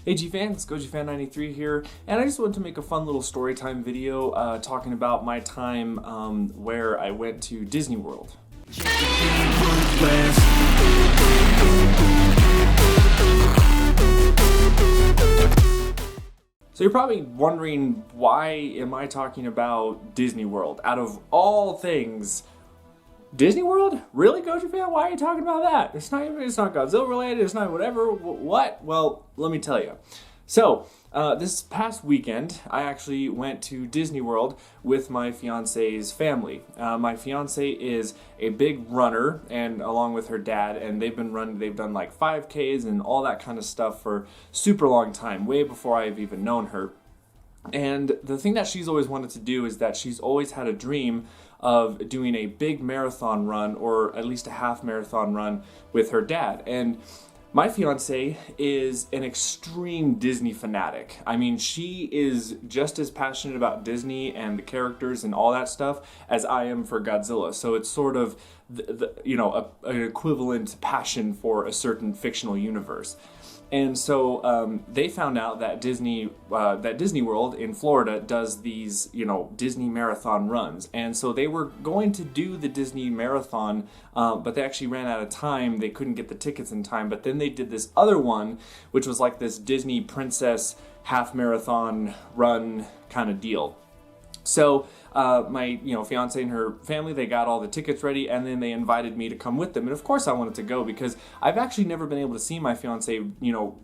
Hey G-Fans, it's GojiFan93 here, and I just wanted to make a fun little story time video talking about my time where I went to Disney World. So you're probably wondering, why am I talking about Disney World? Out of all things, Disney World? Really, Goji fan? Why are you talking about that? It's not Godzilla related, it's not whatever. What? Well, let me tell you. So, this past weekend, I actually went to Disney World with my fiance's family. My fiance is a big runner, and along with her dad, and they've done like 5Ks and all that kind of stuff for super long time, way before I've even known her. And the thing that she's always wanted to do is that she's always had a dream of doing a big marathon run, or at least a half marathon run with her dad. And my fiance is an extreme Disney fanatic. I mean, she is just as passionate about Disney and the characters and all that stuff as I am for Godzilla. So it's sort of an equivalent passion for a certain fictional universe. And so they found out that Disney World in Florida does these, Disney marathon runs. And so they were going to do the Disney marathon, but they actually ran out of time. They couldn't get the tickets in time. But then they did this other one, which was like this Disney princess half marathon run kind of deal. So my fiance and her family, they got all the tickets ready, and then they invited me to come with them. And of course I wanted to go because I've actually never been able to see my fiance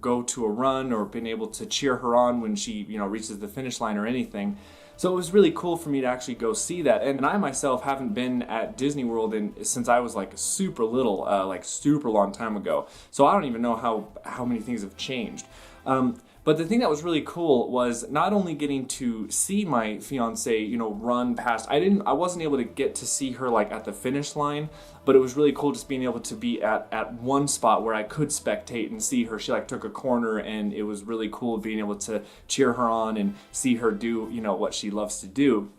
go to a run or been able to cheer her on when she reaches the finish line or anything. So it was really cool for me to actually go see that. And I myself haven't been at Disney World since I was like super little, like super long time ago. So I don't even know how many things have changed. But the thing that was really cool was not only getting to see my fiance, run past. I wasn't able to get to see her like at the finish line, but it was really cool just being able to be at one spot where I could spectate and see her. She like took a corner, and it was really cool being able to cheer her on and see her do, what she loves to do.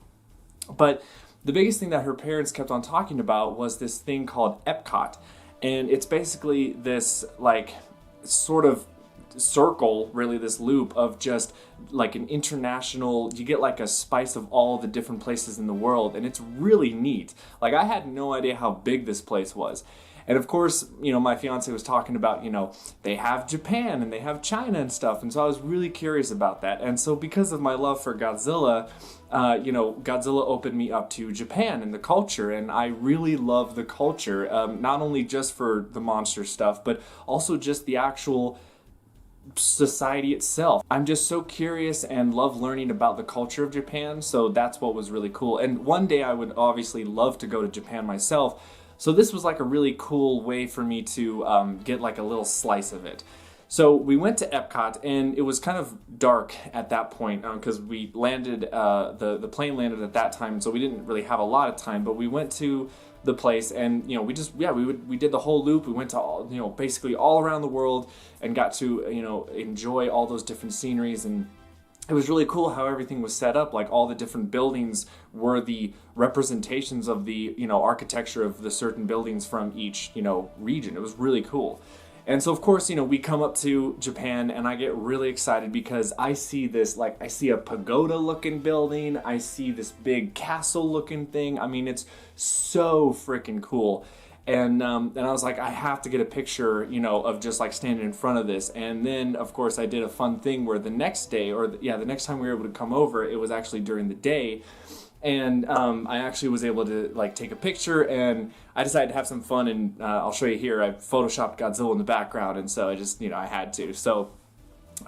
But the biggest thing that her parents kept on talking about was this thing called epcot. And it's basically this like sort of circle, really, this loop of just like an international, you get like a spice of all the different places in the world, and it's really neat. Like, I had no idea how big this place was. And of course, my fiance was talking about, they have Japan and they have China and stuff. And so I was really curious about that. And so because of my love for Godzilla, Godzilla opened me up to Japan and the culture. And I really love the culture, not only just for the monster stuff, but also just the actual society itself. I'm just so curious and love learning about the culture of Japan, so that's what was really cool. And one day I would obviously love to go to Japan myself, so this was like a really cool way for me to get like a little slice of it. So we went to Epcot, and it was kind of dark at that point because we landed, the plane landed at that time, so we didn't really have a lot of time, but we went to the place, and we did the whole loop. We went to all, basically all around the world, and got to enjoy all those different sceneries. And it was really cool how everything was set up. Like, all the different buildings were the representations of the architecture of the certain buildings from each region. It was really cool. And so, of course, we come up to Japan, and I get really excited because I see this, I see a pagoda-looking building. I see this big castle-looking thing. I mean, it's so freaking cool. And I was like, I have to get a picture, of just like standing in front of this. And then, of course, I did a fun thing where the next day, the next time we were able to come over, it was actually during the day. And I actually was able to like take a picture, and I decided to have some fun, and I'll show you here. I photoshopped Godzilla in the background, and so I just, I had to. So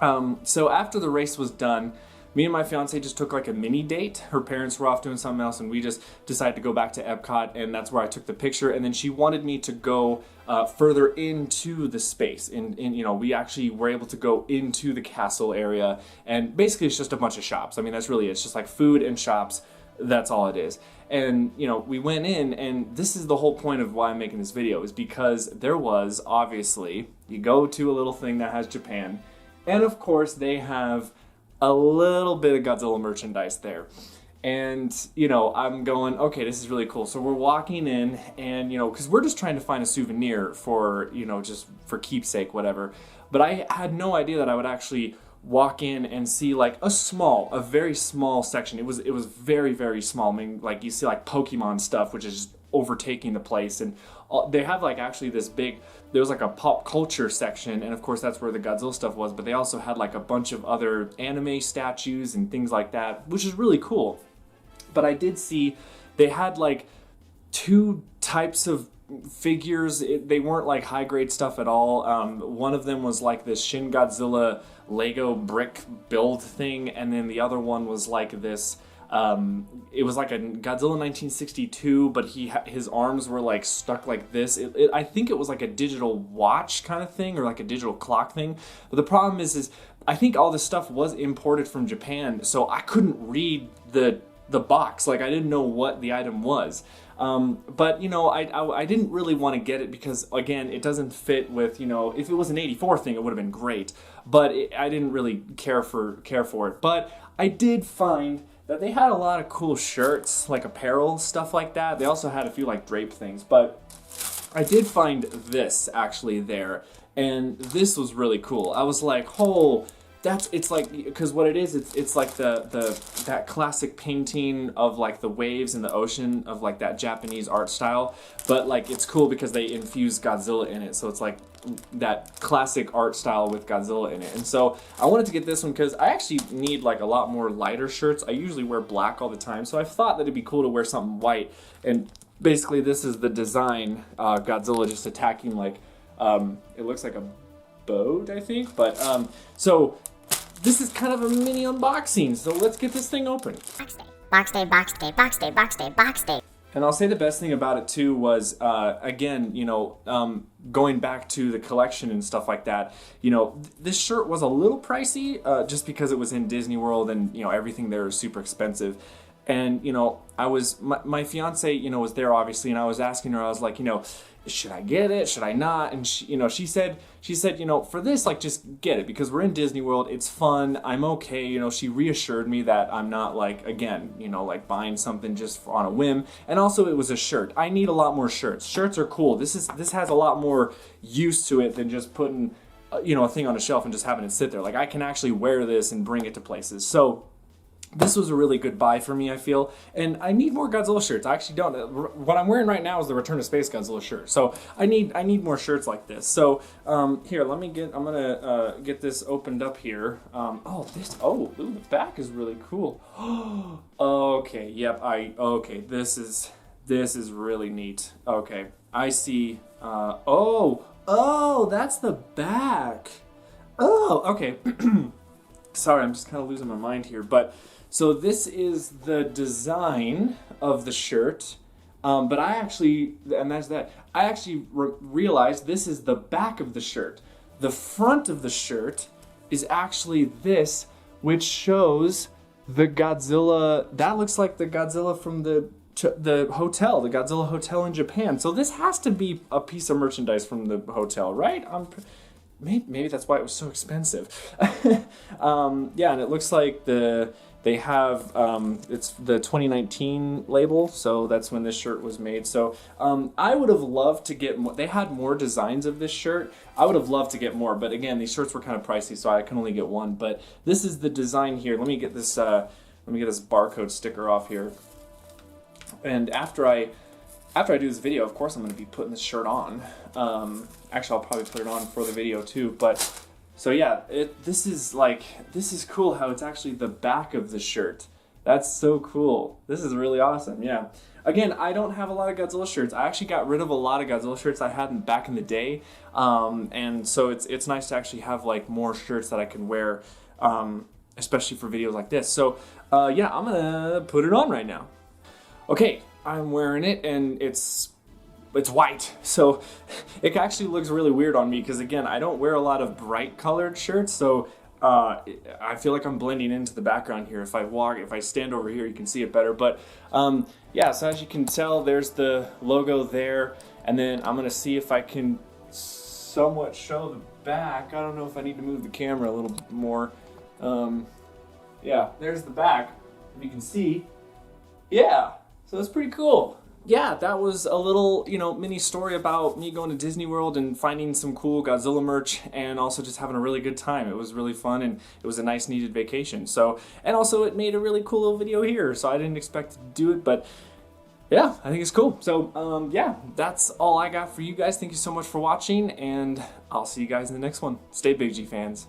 after the race was done, me and my fiance just took like a mini date. Her parents were off doing something else, and we just decided to go back to Epcot, and that's where I took the picture. And then she wanted me to go further into the space, and we actually were able to go into the castle area, and basically it's just a bunch of shops. I mean, that's really it. It's just like food and shops. That's all it is. And we went in, and this is the whole point of why I'm making this video, is because there was, obviously, you go to a little thing that has Japan, and of course they have a little bit of Godzilla merchandise there. And, I'm going, okay, this is really cool. So we're walking in, and, because we're just trying to find a souvenir for, just for keepsake, whatever. But I had no idea that I would actually walk in and see like a very small section. It was very, very small. I mean, like you see like Pokemon stuff, which is just overtaking the place, and they have like actually this big, there was like a pop culture section, and of course that's where the Godzilla stuff was, but they also had like a bunch of other anime statues and things like that, which is really cool. But I did see they had like 2 types of figures. They weren't like high grade stuff at all. One of them was like this Shin Godzilla Lego brick build thing, and then the other one was like this it was like a Godzilla 1962, but his arms were like stuck like this. I think it was like a digital watch kind of thing, or like a digital clock thing. But the problem is I think all this stuff was imported from Japan, so I couldn't read the box. Like I didn't know what the item was. But you know, I didn't really want to get it because again, it doesn't fit with, you know, if it was an 84 thing, it would have been great. But I didn't really care for it. But I did find that they had a lot of cool shirts, like apparel, stuff like that. They also had a few like drape things, but I did find this actually there, and this was really cool. I was like, oh, it's like, because what it is, it's like that classic painting of like the waves in the ocean of like that Japanese art style, but like it's cool because they infuse Godzilla in it, so it's like that classic art style with Godzilla in it. And so I wanted to get this one because I actually need like a lot more lighter shirts. I usually wear black all the time, so I thought that it'd be cool to wear something white. And basically this is the design, Godzilla just attacking like, it looks like a boat, I think, but so this is kind of a mini unboxing, so let's get this thing open. Box day, box day, box day, box day, box day, box day. And I'll say the best thing about it too was, again, you know, going back to the collection and stuff like that, you know, this shirt was a little pricey, just because it was in Disney World and, you know, everything there is super expensive. And, you know, my fiance, you know, was there obviously, and I was asking her, I was like, you know, should I get it? Should I not? And she, you know, she said, you know, for this, like, just get it because we're in Disney World. It's fun. I'm okay. You know, she reassured me that I'm not like, again, you know, like buying something just on a whim. And also it was a shirt. I need a lot more shirts. Shirts are cool. This has a lot more use to it than just putting, you know, a thing on a shelf and just having it sit there. Like I can actually wear this and bring it to places. So this was a really good buy for me, I feel. And I need more Godzilla shirts. I actually don't. What I'm wearing right now is the Return to Space Godzilla shirt. So I need more shirts like this. So here, I'm gonna get this opened up here. Ooh, the back is really cool. Okay, yep, okay, this is really neat. Okay, I see, oh, that's the back. Oh, okay. Sorry, I'm just kind of losing my mind here, but so this is the design of the shirt, but I actually, and that's that, I actually realized this is the back of the shirt. The front of the shirt is actually this, which shows the Godzilla, that looks like the Godzilla from the hotel, the Godzilla Hotel in Japan. So this has to be a piece of merchandise from the hotel, right? Maybe that's why it was so expensive. Yeah, and it looks like they have, it's the 2019 label, so that's when this shirt was made. So I would have loved to get more. They had more designs of this shirt. I would have loved to get more, but again, these shirts were kind of pricey, so I can only get one. But this is the design here. Let me get this barcode sticker off here. And after I do this video, of course I'm going to be putting this shirt on. Actually, I'll probably put it on for the video too. But so yeah, this is cool how it's actually the back of the shirt. That's so cool. This is really awesome. Yeah. Again, I don't have a lot of Godzilla shirts. I actually got rid of a lot of Godzilla shirts I had back in the day, and so it's nice to actually have like more shirts that I can wear, especially for videos like this. So yeah, I'm gonna put it on right now. Okay, I'm wearing it and it's white, so it actually looks really weird on me because again, I don't wear a lot of bright colored shirts, so I feel like I'm blending into the background here. If I stand over here, you can see it better. But yeah, so as you can tell, there's the logo there, and then I'm gonna see if I can somewhat show the back. I don't know if I need to move the camera a little bit more. Yeah, there's the back. If you can see, yeah. So it's pretty cool. yeah, that was a little, mini story about me going to Disney World and finding some cool Godzilla merch and also just having a really good time. It was really fun and it was a nice needed vacation. So, and also it made a really cool little video here. So I didn't expect to do it, but yeah, I think it's cool. So, yeah, that's all I got for you guys. Thank you so much for watching and I'll see you guys in the next one. Stay big, G fans.